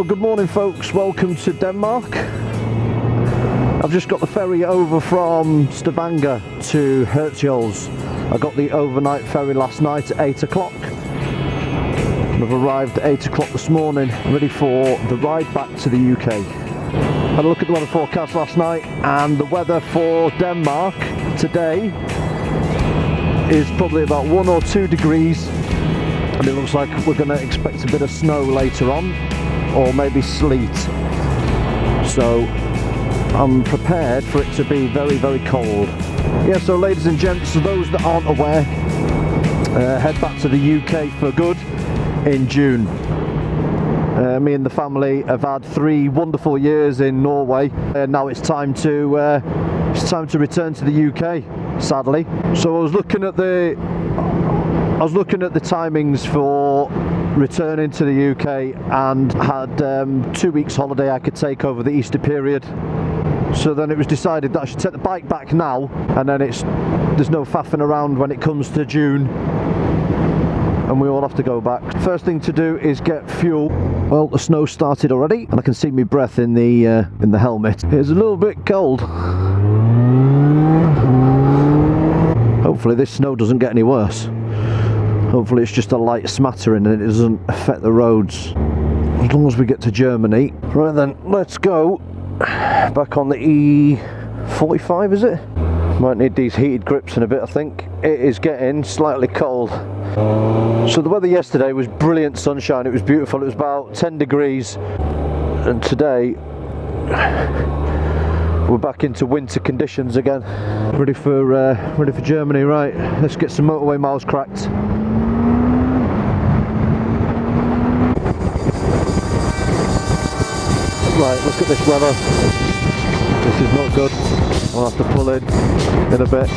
good morning folks, welcome to Denmark. I've just got the ferry over from Stavanger to Ypres. I got the overnight ferry last night at 8 o'clock. I've arrived at 8 o'clock this morning, ready for the ride back to the UK. Had a look at the weather forecast last night, and the weather for Denmark today is probably about 1 or 2 degrees, and it looks like we're going to expect a bit of snow later on, or maybe sleet. So I'm prepared for it to be very, very cold. Yeah, so ladies and gents, for those that aren't aware, head back to the UK for good in June. Me and the family have had 3 wonderful years in Norway, and now it's time to return to the UK, sadly. So I was looking at the timings for returning to the UK, and had 2 weeks holiday I could take over the Easter period. So then it was decided that I should take the bike back now, and then there's no faffing around when it comes to June, and we all have to go back. First thing to do is get fuel. Well, the snow started already, and I can see my breath in the helmet. It's a little bit cold. Hopefully this snow doesn't get any worse. Hopefully it's just a light smattering and it doesn't affect the roads, as long as we get to Germany. Right then, let's go back on the E45, is it? Might need these heated grips in a bit, I think. It is getting slightly cold. So the weather yesterday was brilliant sunshine, it was beautiful, it was about 10 degrees, and today we're back into winter conditions again. Ready for Germany. Right, let's get some motorway miles cracked. Right, look at this weather. This is not good. I'll have to pull in a bit.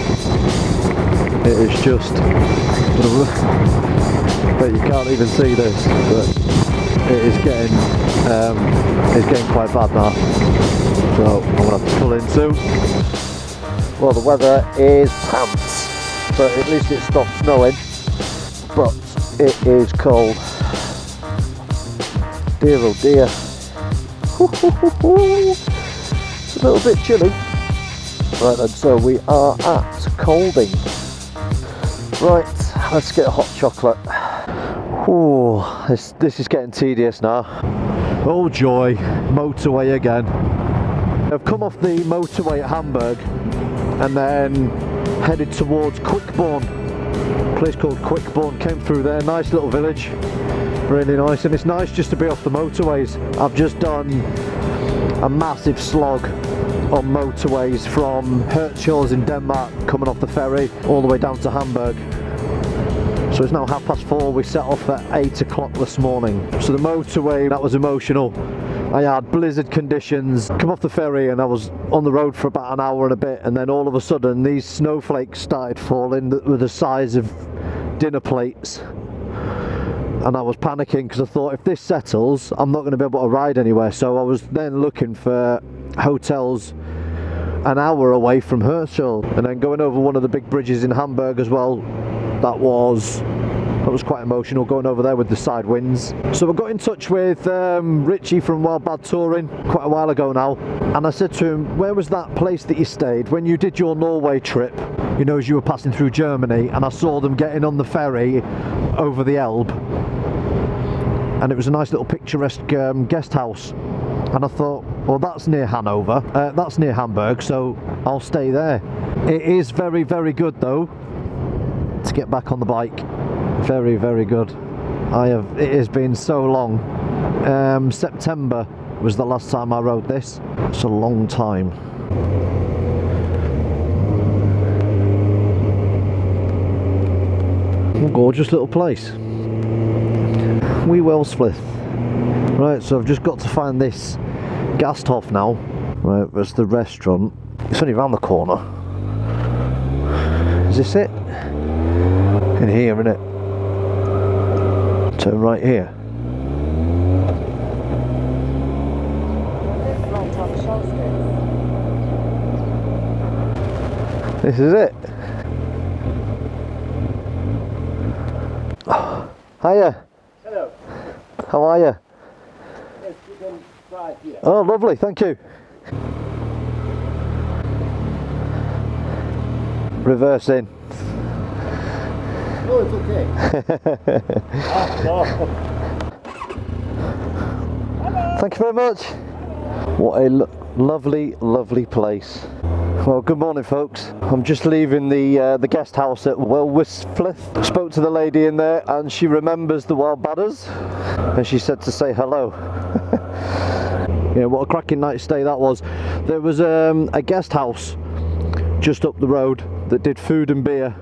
It is just, but you can't even see this, but it is getting quite bad now. So I'm gonna have to pull in soon. Well, the weather is pants, but at least it stopped snowing. But it is cold. Dear oh dear. It's a little bit chilly. Right then, so we are at Kolding. Right, let's get a hot chocolate. Oh, this is getting tedious now. Oh joy, motorway again. I've come off the motorway at Hamburg and then headed towards Quickborn. A place called Quickborn, came through there, nice little village. Really nice, and it's nice just to be off the motorways. I've just done a massive slog on motorways from Ypres in Denmark, coming off the ferry all the way down to Hamburg. So it's now 4:30. We set off at 8 o'clock this morning. So the motorway, that was emotional. I had blizzard conditions, come off the ferry and I was on the road for about an hour and a bit, and then all of a sudden these snowflakes started falling that were the size of dinner plates. And I was panicking because I thought, if this settles, I'm not going to be able to ride anywhere. So I was then looking for hotels an hour away from Ypres, and then going over one of the big bridges in Hamburg as well. That was quite emotional, going over there with the side winds. So I got in touch with Richie from Wild Bad Touring quite a while ago now, and I said to him, where was that place that you stayed when you did your Norway trip, you know, as you were passing through Germany, and I saw them getting on the ferry over the Elbe, and it was a nice little picturesque guest house, and I thought, well, that's near Hanover, that's near Hamburg, so I'll stay there. It is very, very good though to get back on the bike. Very, very good. It has been so long. September was the last time I rode this. It's a long time. A gorgeous little place. Wee Wellsflith. Right, so I've just got to find this Gasthof now. Right, that's the restaurant. It's only around the corner. Is this it? In here, innit? Turn right here. This is it. Oh, hiya. Hello. How are you? Yes, good. right here. Oh, lovely, thank you. Reverse in. No, it's okay. Thank you very much. What a lovely, lovely place. Well, good morning, folks. I'm just leaving the guest house at Welwisflith. Spoke to the lady in there, and she remembers the wild badders, and she said to say hello. Yeah, what a cracking night stay that was. There was a guest house just up the road that did food and beer,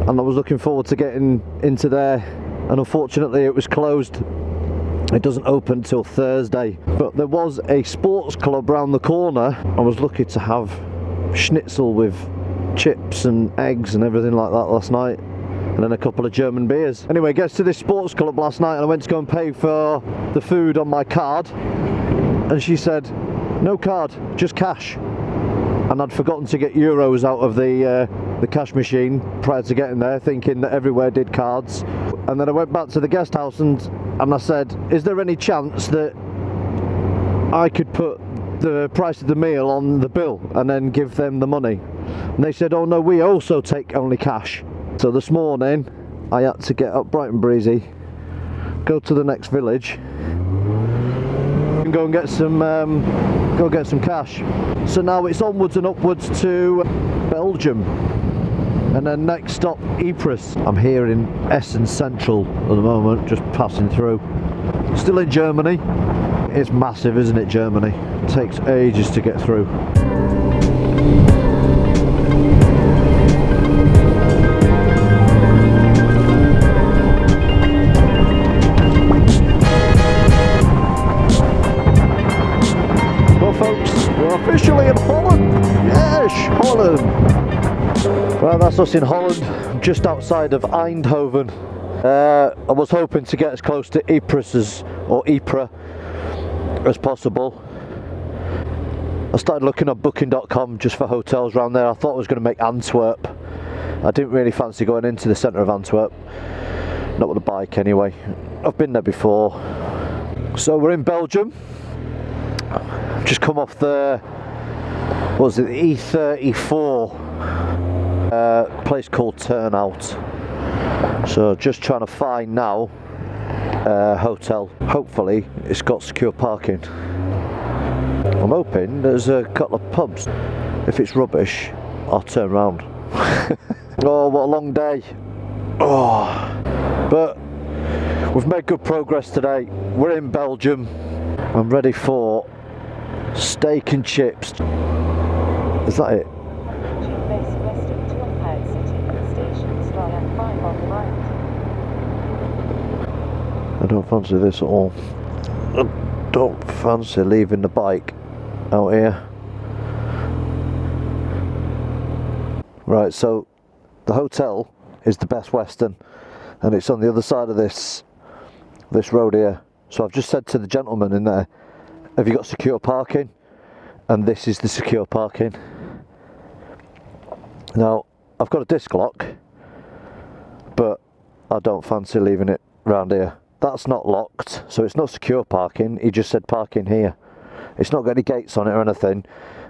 and I was looking forward to getting into there, and unfortunately it was closed. It doesn't open till Thursday, but there was a sports club round the corner. I was lucky to have schnitzel with chips and eggs and everything like that last night, and then a couple of German beers. Anyway, gets to this sports club last night, and I went to go and pay for the food on my card, and she said, no card, just cash. And I'd forgotten to get euros out of the cash machine prior to getting there, thinking that everywhere did cards. And then I went back to the guest house and I said, is there any chance that I could put the price of the meal on the bill and then give them the money? And they said, oh no, we also take only cash. So this morning I had to get up bright and breezy, go to the next village and go get some cash. So now it's onwards and upwards to Belgium, and then next stop Ypres. I'm here in Essen Central at the moment, just passing through. Still in Germany. It's massive, isn't it, Germany? It takes ages to get through. Well, folks, we're officially in Holland. Yes, Holland. Well, that's us in Holland, just outside of Eindhoven. I was hoping to get as close to Ypres as possible. I started looking at booking.com just for hotels around there. I thought I was going to make Antwerp. I didn't really fancy going into the centre of Antwerp. Not with a bike anyway. I've been there before. So we're in Belgium. Just come off the, what was it, the E34. Place called Turnout. So just trying to find now a hotel. Hopefully it's got secure parking. I'm hoping there's a couple of pubs. If it's rubbish, I'll turn around. Oh, what a long day. Oh, but we've made good progress today. We're in Belgium. I'm ready for steak and chips. Is that it? I don't fancy this at all. I don't fancy leaving the bike out here. Right, so the hotel is the Best Western, and it's on the other side of this road here. So I've just said to the gentleman in there, have you got secure parking? And this is the secure parking. Now, I've got a disc lock, but I don't fancy leaving it round here. That's not locked, so it's not secure parking. He just said parking here. It's not got any gates on it or anything,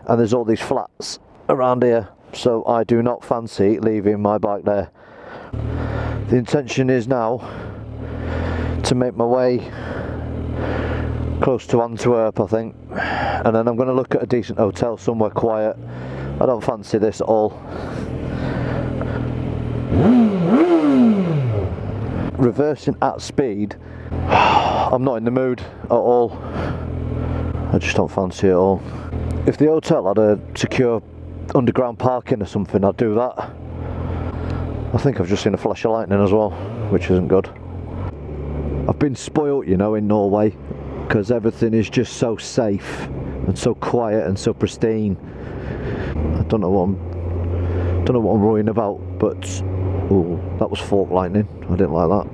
and there's all these flats around here, so I do not fancy leaving my bike there. The intention is now to make my way close to Antwerp, I think, and then I'm going to look at a decent hotel somewhere quiet. I don't fancy this at all. Reversing at speed, I'm not in the mood at all. I just don't fancy it at all. If the hotel had a secure underground parking or something, I'd do that. I think I've just seen a flash of lightning as well, which isn't good. I've been spoilt, you know, in Norway, because everything is just so safe and so quiet and so pristine. I don't know what I'm worrying about, but oh, that was fork lightning. I didn't like that.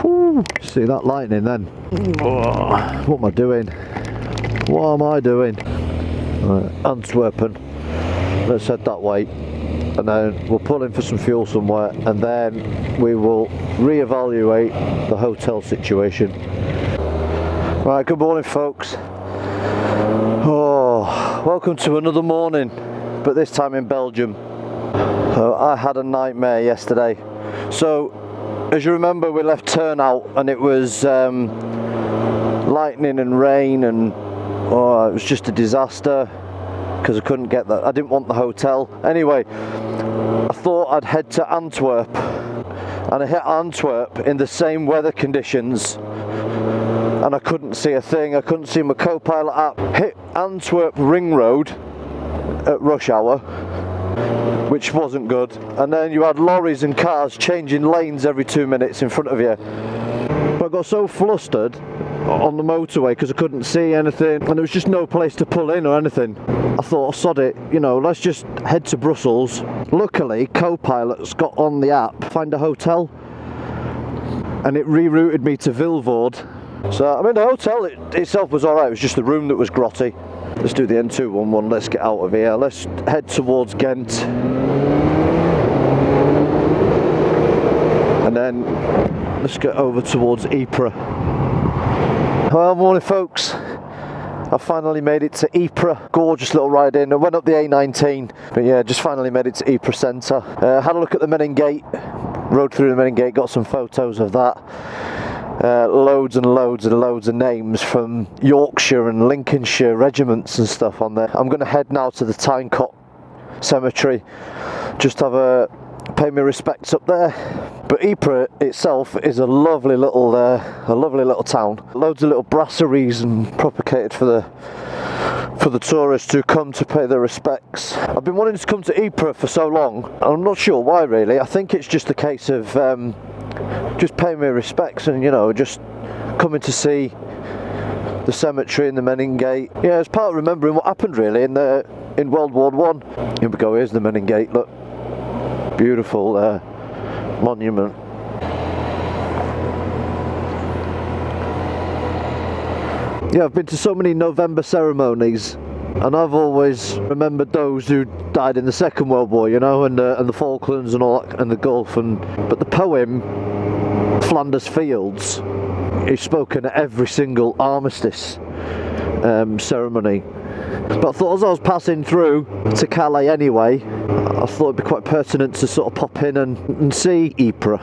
Whew, see that lightning then? Oh, what am I doing? What am I doing? Right, Antwerpen. Let's head that way. and then we'll pull in for some fuel somewhere, and then we will reevaluate the hotel situation. Right, good morning folks. Oh, welcome to another morning, but this time in Belgium. I had a nightmare yesterday. So, as you remember, we left Tyne out and it was lightning and rain, and it was just a disaster because I couldn't get that. I didn't want the hotel. Anyway, I thought I'd head to Antwerp, and I hit Antwerp in the same weather conditions, and I couldn't see a thing. I couldn't see my co-pilot app. Hit Antwerp Ring Road at rush hour, which wasn't good, and then you had lorries and cars changing lanes every 2 minutes in front of you. But I got so flustered on the motorway because I couldn't see anything, and there was just no place to pull in or anything. I thought, oh, sod it, let's just head to Brussels. Luckily, co-pilot's got on the app, find a hotel, and it rerouted me to Vilvoorde. So, the hotel itself was alright, it was just the room that was grotty. Let's do the N211, let's get out of here. Let's head towards Ghent. And then let's get over towards Ypres. Well, morning folks. I finally made it to Ypres. Gorgeous little ride in. I went up the A19, but yeah, just finally made it to Ypres Centre. Had a look at the Menin Gate. Rode through the Menin Gate, got some photos of that. Loads and loads and loads of names from Yorkshire and Lincolnshire regiments and stuff on there. I'm going to head now to the Tyne Cemetry, just pay my respects up there. But Ypres itself is a lovely little town. Loads of little brasseries and propagated for the tourists who come to pay their respects. I've been wanting to come to Ypres for so long, and I'm not sure why really. I think it's just a case of just paying my respects and just coming to see the cemetery and the Menin Gate. Yeah, it's part of remembering what happened really in World War One. Here we go. Here's the Menin Gate. Look, beautiful monument. Yeah, I've been to so many November ceremonies, and I've always remembered those who died in the Second World War, and the Falklands and all that, and the Gulf. But the poem Flanders Fields is spoken at every single armistice ceremony. But I thought as I was passing through to Calais anyway, I thought it'd be quite pertinent to sort of pop in and see Ypres.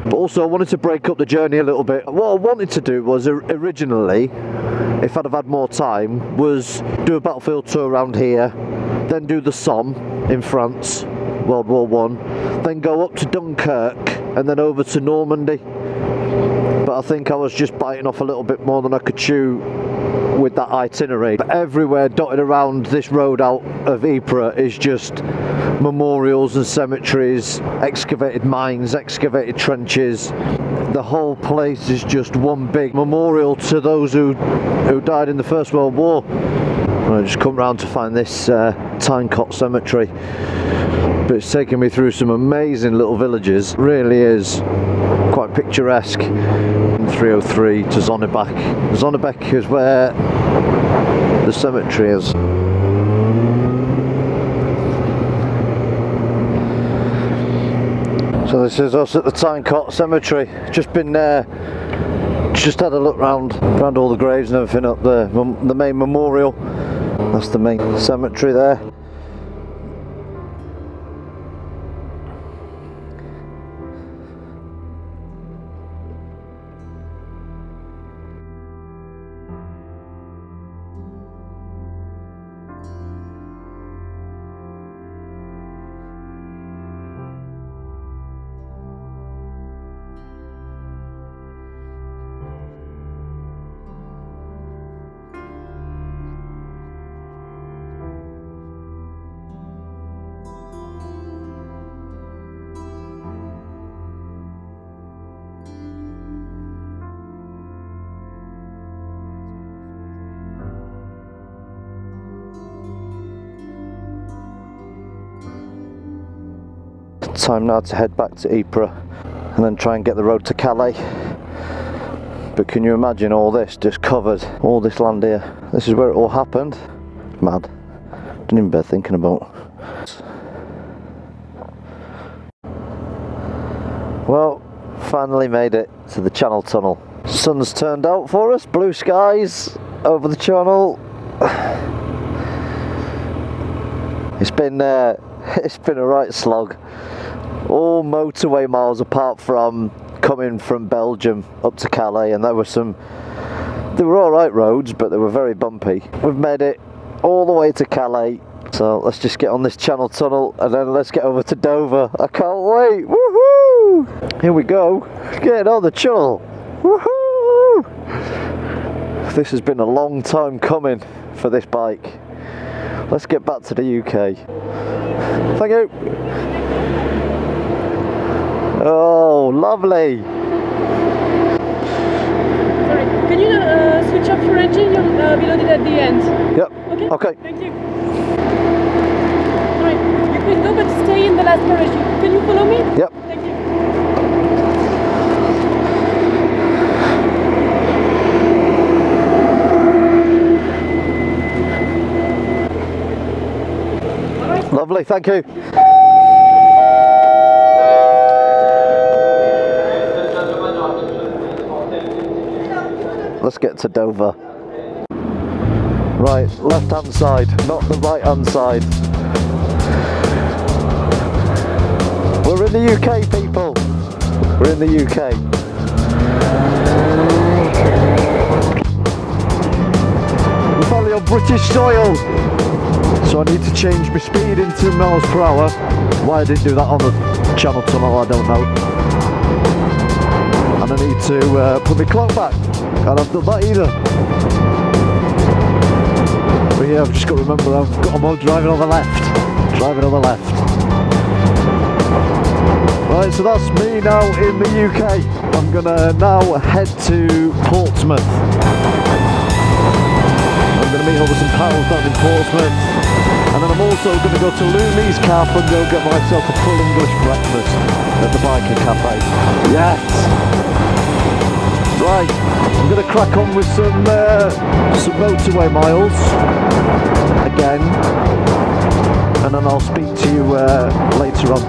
But also I wanted to break up the journey a little bit. What I wanted to do was originally, if I'd have had more time, was do a battlefield tour around here, then do the Somme in France, World War One, then go up to Dunkirk and then over to Normandy. But I think I was just biting off a little bit more than I could chew with that itinerary. But everywhere dotted around this road out of Ypres is just memorials and cemeteries, excavated mines, excavated trenches. The whole place is just one big memorial to those who died in the First World War. And I just come round to find this Tyne Cemetery. But it's taken me through some amazing little villages. It really is quite picturesque. 303 to Zonnebeck. Zonnebeck is where the cemetery is. So this is us at the Tyne Cemetery. Just been there, just had a look round all the graves and everything up there. The main memorial, that's the main cemetery there. Time now to head back to Ypres and then try and get the road to Calais. But can you imagine all this just covered, all this land here? This is where it all happened. Mad. Didn't even bear thinking about. finally made it to the Channel Tunnel. Sun's turned out for us, blue skies over the channel. It's been a right slog. All motorway miles apart from coming from Belgium up to Calais, and they were alright roads, but they were very bumpy. We've made it all the way to Calais, so let's just get on this Channel Tunnel and then let's get over to Dover. I can't wait! Woohoo! Here we go, getting on the channel. Woohoo! This has been a long time coming for this bike. Let's get back to the UK. Thank you. Oh, lovely. Sorry, can you switch off your engine? You'll be loaded at the end. Yep. Okay. Thank you. Alright, you can go, but stay in the last parachute. Can you follow me? Yep. Thank you. Lovely, thank you. Let's get to Dover. Right, left hand side, not the right hand side. We're in the UK, people. We're in the UK. We're finally on British soil. So I need to change my speed into miles per hour. Why I didn't do that on the Channel Tunnel, I don't know. And I need to put my clock back. And I've done that either. But yeah, I've just got to remember I've got a mode driving on the left. Driving on the left. Right, so that's me now in the UK. I'm gonna now head to Portsmouth. I'm gonna meet up with some pals down in Portsmouth. And then I'm also going to go to Looney's Cafe and go get myself a full English breakfast at the Biker Cafe. Yes! Right, I'm going to crack on with some motorway miles again, and then I'll speak to you later on.